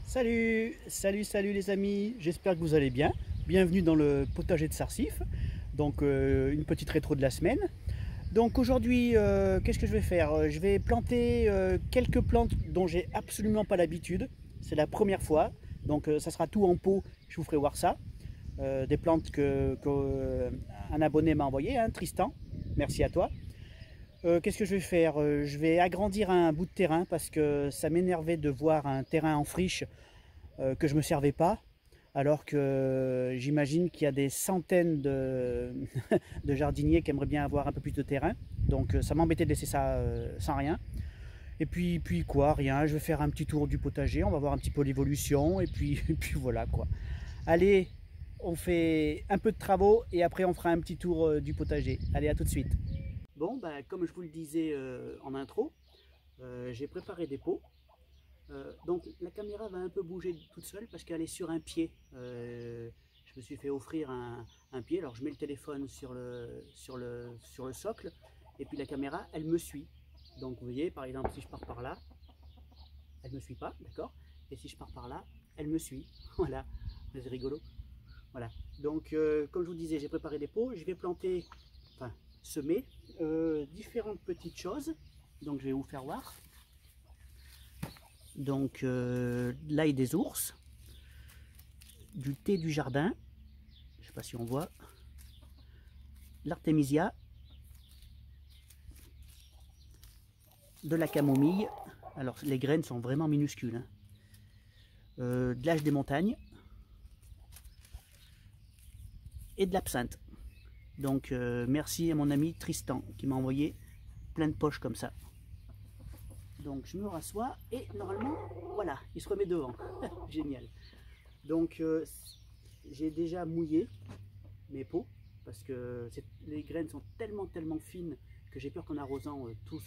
Salut les amis, j'espère que vous allez bien. Bienvenue dans le potager de Sarsif, donc une petite rétro de la semaine. Donc aujourd'hui, qu'est-ce que je vais faire? Je vais planter quelques plantes dont j'ai absolument pas l'habitude. C'est la première fois, donc ça sera tout en pot, je vous ferai voir ça. Des plantes que un abonné m'a envoyé, hein, Tristan, merci à toi. Qu'est-ce que je vais faire? Je vais agrandir un bout de terrain parce que ça m'énervait de voir un terrain en friche que je ne me servais pas, alors que j'imagine qu'il y a des centaines de jardiniers qui aimeraient bien avoir un peu plus de terrain. Donc ça m'embêtait de laisser ça sans rien. Et puis quoi, rien, je vais faire un petit tour du potager, on va voir un petit peu l'évolution, et puis voilà quoi. Allez, on fait un peu de travaux et après on fera un petit tour du potager. Allez, à tout de suite. Bon, ben, comme je vous le disais en intro, j'ai préparé des pots. Donc la caméra va un peu bouger toute seule parce qu'elle est sur un pied. Je me suis fait offrir un pied, alors je mets le téléphone sur le socle et puis la caméra elle me suit. Donc vous voyez par exemple si je pars par là, elle ne me suit pas, d'accord? Et si je pars par là, elle me suit. Voilà, c'est rigolo. Voilà, donc comme je vous disais, j'ai préparé des pots, je vais planter, enfin semer différentes petites choses. Donc je vais vous faire voir. Donc l'ail des ours, du thé du jardin, je ne sais pas si on voit, l'artémisia, de la camomille, alors les graines sont vraiment minuscules, hein. De l'âge des montagnes et de l'absinthe. Donc merci à mon ami Tristan qui m'a envoyé plein de poches comme ça. Donc je me rassois et normalement, voilà, il se remet devant. Génial. Donc j'ai déjà mouillé mes pots parce que les graines sont tellement fines que j'ai peur qu'en arrosant tout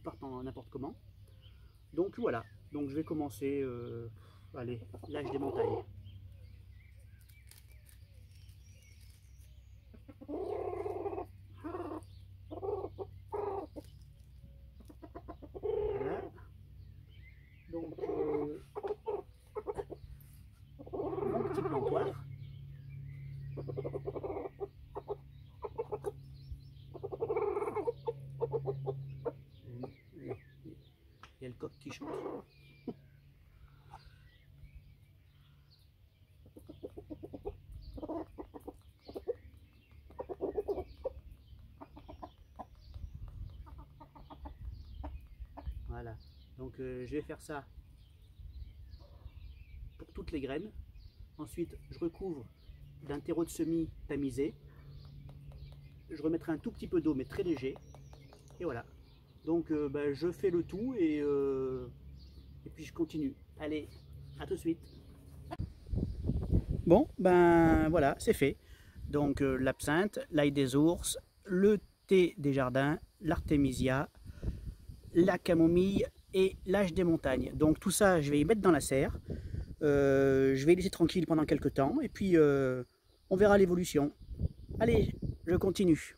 parte n'importe comment. Donc voilà, donc je vais commencer, allez, l'âge des montagnes. Voilà. Donc mon petit plantoir. Il y a le coq qui chante. Voilà, donc je vais faire ça pour toutes les graines. Ensuite, je recouvre d'un terreau de semis tamisé. Je remettrai un tout petit peu d'eau, mais très léger. Et voilà. Donc ben, je fais le tout et puis je continue. Allez, à tout de suite. Bon, ben voilà, c'est fait. Donc l'absinthe, l'ail des ours, le thé des jardins, l'artémisia, la camomille et l'âge des montagnes. Donc tout ça, je vais y mettre dans la serre. Je vais laisser tranquille pendant quelques temps et puis on verra l'évolution. Allez, je continue.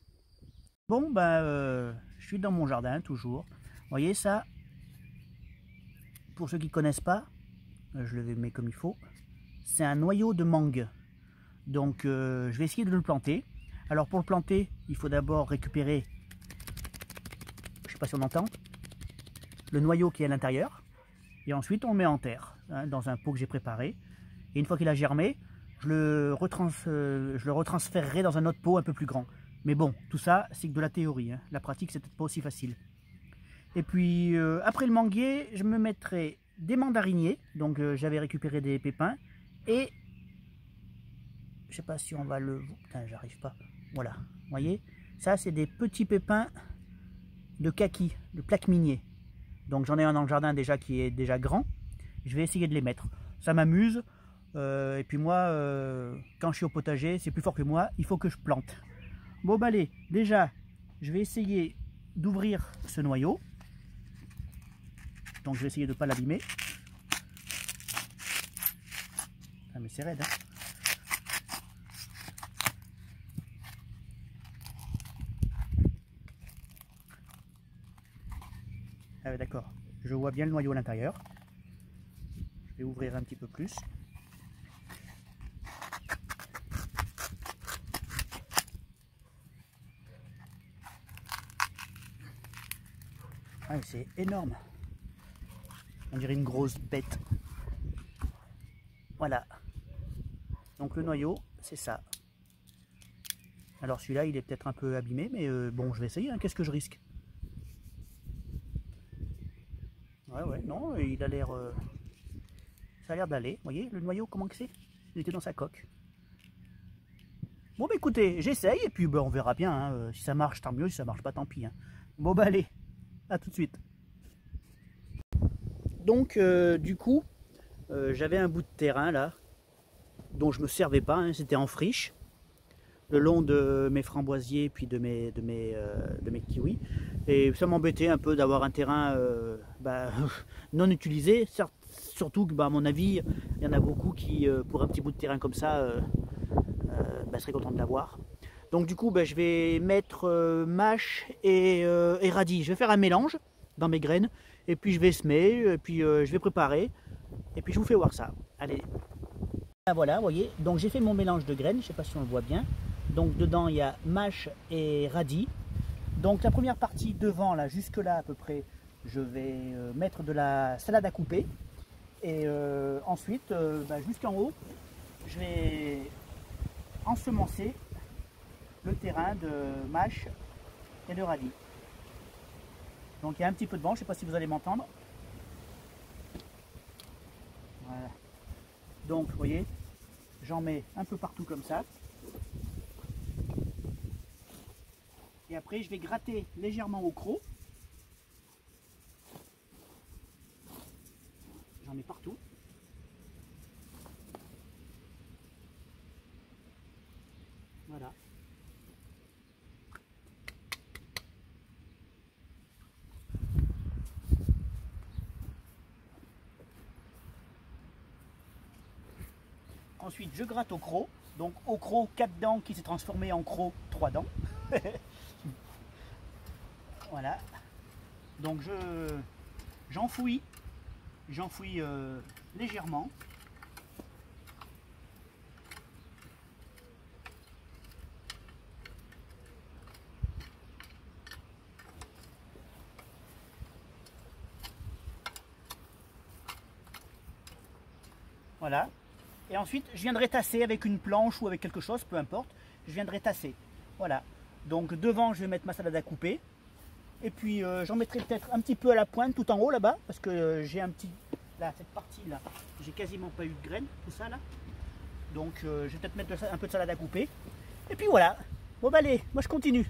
Bon, ben, je suis dans mon jardin toujours. Vous voyez ça? Pour ceux qui ne connaissent pas, je le mets comme il faut. C'est un noyau de mangue. Donc je vais essayer de le planter. Alors pour le planter, il faut d'abord récupérer, je ne sais pas si on entend, le noyau qui est à l'intérieur. Et ensuite on le met en terre, hein, dans un pot que j'ai préparé. Et une fois qu'il a germé, je le retransférerai dans un autre pot un peu plus grand. Mais bon, tout ça, c'est que de la théorie, hein. La pratique, c'est peut-être pas aussi facile. Et puis, après le manguier, je me mettrai des mandariniers. Donc, j'avais récupéré des pépins. Et, je sais pas si on va le... Putain, j'arrive pas. Voilà, vous voyez? Ça, c'est des petits pépins de kaki, de plaque minier. Donc, j'en ai un dans le jardin déjà qui est déjà grand. Je vais essayer de les mettre. Ça m'amuse. Et puis moi, quand je suis au potager, c'est plus fort que moi. Il faut que je plante. Bon, bah allez, déjà, je vais essayer d'ouvrir ce noyau. Donc je vais essayer de ne pas l'abîmer. Ah mais c'est raide, hein. Ah ouais, d'accord. Je vois bien le noyau à l'intérieur. Je vais ouvrir un petit peu plus. Ah, c'est énorme. On dirait une grosse bête. Voilà. Donc le noyau, c'est ça. Alors celui-là, il est peut-être un peu abîmé, mais bon, je vais essayer. Hein. Qu'est-ce que je risque? Ouais, non, il a l'air... ça a l'air d'aller. Vous voyez, le noyau, comment que c'est? Il était dans sa coque. Bon, bah écoutez, j'essaye, et puis bah, on verra bien. Hein. Si ça marche, tant mieux. Si ça marche pas, tant pis. Hein. Bon, bah allez, à tout de suite. Donc, du coup, j'avais un bout de terrain, là, dont je me servais pas. Hein. C'était en friche, le long de mes framboisiers, puis de mes kiwis. Et ça m'embêtait un peu d'avoir un terrain non utilisé, surtout que, à mon avis, il y en a beaucoup qui, pour un petit bout de terrain comme ça, seraient contents de l'avoir. Donc du coup, je vais mettre mâche et radis. Je vais faire un mélange dans mes graines, et puis je vais semer, et puis je vais préparer, et puis je vous fais voir ça. Allez. Voilà, vous voyez, donc j'ai fait mon mélange de graines, je ne sais pas si on le voit bien. Donc dedans, il y a mâche et radis. Donc la première partie devant, là, jusque là à peu près, je vais mettre de la salade à couper. Et ensuite, jusqu'en haut, je vais ensemencer le terrain de mâche et de radis. Donc il y a un petit peu de vent, je ne sais pas si vous allez m'entendre. Voilà. Donc vous voyez, j'en mets un peu partout comme ça. Et après je vais gratter légèrement au croc. J'en mets partout. Voilà. Ensuite, je gratte au croc. Donc au croc 4 dents qui s'est transformé en croc 3 dents. Voilà. Donc j'enfouis légèrement. Voilà. Et ensuite, je viendrai tasser avec une planche ou avec quelque chose, peu importe. Je viendrai tasser. Voilà. Donc devant, je vais mettre ma salade à couper. Et puis j'en mettrai peut-être un petit peu à la pointe, tout en haut là-bas, parce que j'ai un petit... Là, cette partie-là, j'ai quasiment pas eu de graines, tout ça là. Donc je vais peut-être mettre un peu de salade à couper. Et puis voilà. Bon bah allez, moi je continue.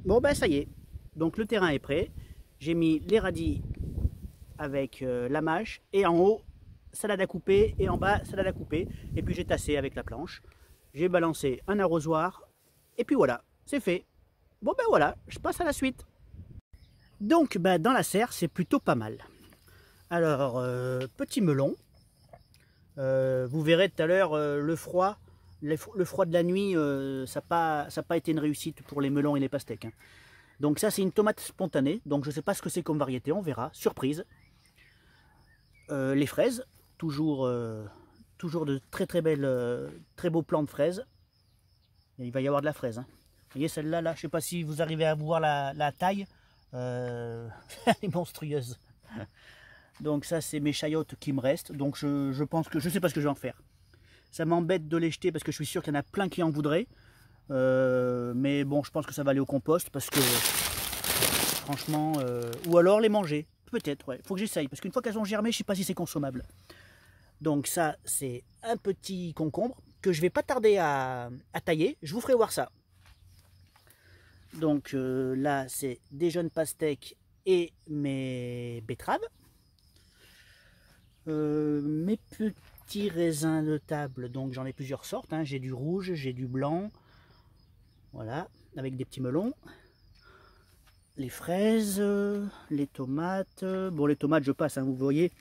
Bon bah ça y est. Donc le terrain est prêt. J'ai mis les radis avec la mâche et en haut salade à couper et en bas salade à couper. Et puis j'ai tassé avec la planche. J'ai balancé un arrosoir et puis voilà, c'est fait. Bon ben voilà, je passe à la suite. Donc dans la serre, c'est plutôt pas mal. Alors, petit melon. Vous verrez tout à l'heure le froid de la nuit, ça n'a pas été une réussite pour les melons et les pastèques. Hein. Donc ça, c'est une tomate spontanée. Donc je ne sais pas ce que c'est comme variété, on verra. Surprise. Les fraises, toujours de très belles, très beaux plants de fraises. Et il va y avoir de la fraise. Hein. Vous voyez celle-là, là, je ne sais pas si vous arrivez à voir la taille. Elle est monstrueuse. Donc ça, c'est mes chayotes qui me restent. Donc je pense que je ne sais pas ce que je vais en faire. Ça m'embête de les jeter parce que je suis sûr qu'il y en a plein qui en voudraient. Mais bon, je pense que ça va aller au compost parce que franchement, ou alors les manger. Peut-être, ouais. Faut que j'essaye parce qu'une fois qu'elles ont germé, je ne sais pas si c'est consommable. Donc ça, c'est un petit concombre que je vais pas tarder à tailler. Je vous ferai voir ça. Donc là, c'est des jeunes pastèques et mes betteraves. Mes petits raisins de table, donc j'en ai plusieurs sortes. Hein. J'ai du rouge, j'ai du blanc. Voilà, avec des petits melons. Les fraises, les tomates. Bon, les tomates, je passe, hein, vous voyez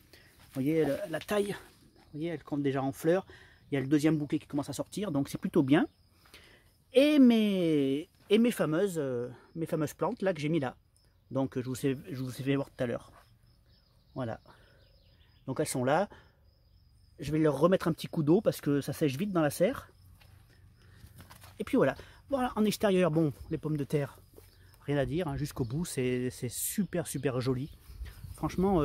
la taille. Vous voyez, elle compte déjà en fleurs. Il y a le deuxième bouquet qui commence à sortir, donc c'est plutôt bien. Et mes fameuses plantes là que j'ai mis là. Donc je vous ai fait voir tout à l'heure. Voilà. Donc elles sont là. Je vais leur remettre un petit coup d'eau parce que ça sèche vite dans la serre. Et puis voilà. Voilà, en extérieur, bon, les pommes de terre, rien à dire, hein, jusqu'au bout, c'est super joli. Franchement,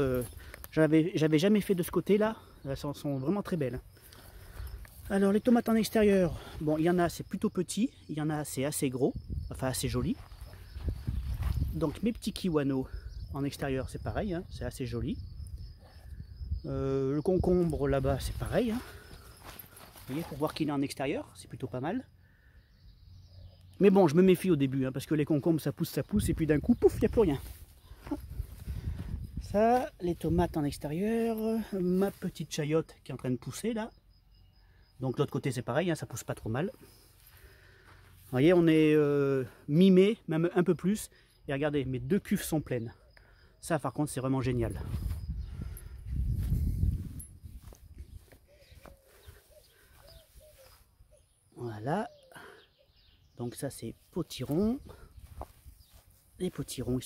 j'avais jamais fait de ce côté-là. Elles sont vraiment très belles. Alors les tomates en extérieur, bon, il y en a c'est plutôt petit, il y en a c'est assez gros, enfin assez joli. Donc mes petits kiwano en extérieur c'est pareil, hein, c'est assez joli. Le concombre là-bas c'est pareil, hein. Vous voyez, pour voir qu'il est en extérieur, c'est plutôt pas mal. Mais bon, je me méfie au début, hein, parce que les concombres ça pousse, et puis d'un coup, pouf, il n'y a plus rien. Ça, les tomates en extérieur, ma petite chayotte qui est en train de pousser là. Donc l'autre côté c'est pareil, hein, ça pousse pas trop mal. Vous voyez, on est mi-mai, même un peu plus. Et regardez, mes 2 cuves sont pleines. Ça par contre c'est vraiment génial. Voilà. Donc ça c'est potiron. Les potirons ils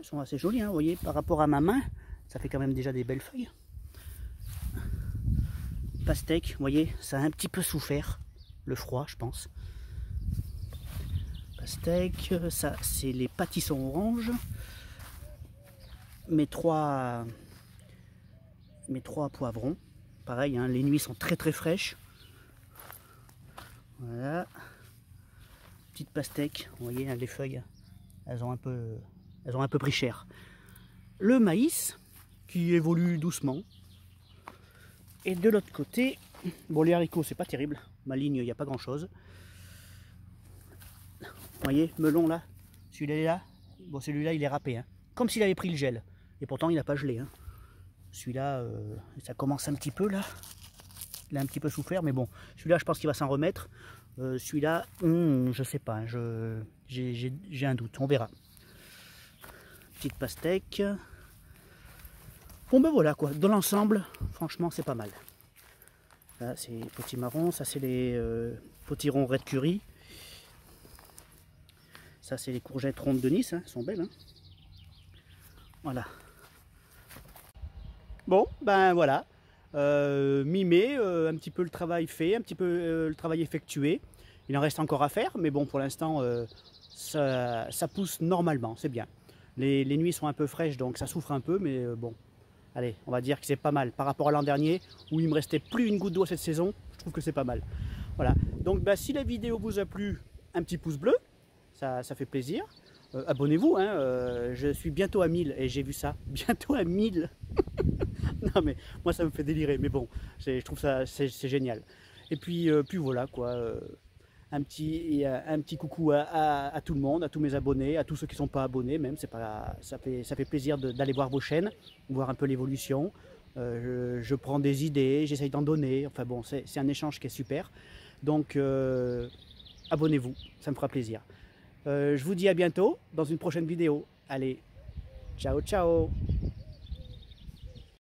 sont assez jolis, hein, vous voyez, par rapport à ma main, ça fait quand même déjà des belles feuilles. Pastèque, vous voyez, ça a un petit peu souffert, le froid je pense. Pastèque, ça c'est les pâtissons oranges. Mes trois poivrons, pareil, hein, les nuits sont très fraîches. Voilà. Petite pastèque, vous voyez, hein, les feuilles, elles ont un peu pris cher. Le maïs, qui évolue doucement. Et de l'autre côté, bon, les haricots c'est pas terrible, ma ligne il n'y a pas grand chose. Vous voyez, melon là, celui-là là, bon celui-là il est râpé, hein, comme s'il avait pris le gel, et pourtant il n'a pas gelé, hein. Celui-là, ça commence un petit peu là, il a un petit peu souffert, mais bon, celui-là je pense qu'il va s'en remettre. Celui-là, je sais pas, hein, j'ai un doute, on verra. Petite pastèque. Bon ben voilà quoi, dans l'ensemble, franchement c'est pas mal. Là c'est potimarron, ça c'est les potirons red curry. Ça c'est les courgettes rondes de Nice, hein, elles sont belles. Hein. Voilà. Bon ben voilà, mi-mai, un petit peu le travail fait, un petit peu le travail effectué. Il en reste encore à faire, mais bon pour l'instant ça pousse normalement, c'est bien. Les nuits sont un peu fraîches donc ça souffre un peu, mais bon. Allez, on va dire que c'est pas mal par rapport à l'an dernier où il me restait plus une goutte d'eau cette saison. Je trouve que c'est pas mal. Voilà. Donc bah, si la vidéo vous a plu, un petit pouce bleu, ça fait plaisir. Abonnez-vous, hein, je suis bientôt à 1000 et j'ai vu ça. Bientôt à 1000. Non mais moi ça me fait délirer, mais bon, je trouve ça c'est génial. Et puis voilà quoi. Un petit coucou à tout le monde, à tous mes abonnés, à tous ceux qui ne sont pas abonnés même, ça fait plaisir d'aller voir vos chaînes, voir un peu l'évolution. Je prends des idées, j'essaye d'en donner, enfin bon, c'est un échange qui est super. Donc abonnez-vous, ça me fera plaisir. Je vous dis à bientôt dans une prochaine vidéo. Allez, ciao ciao.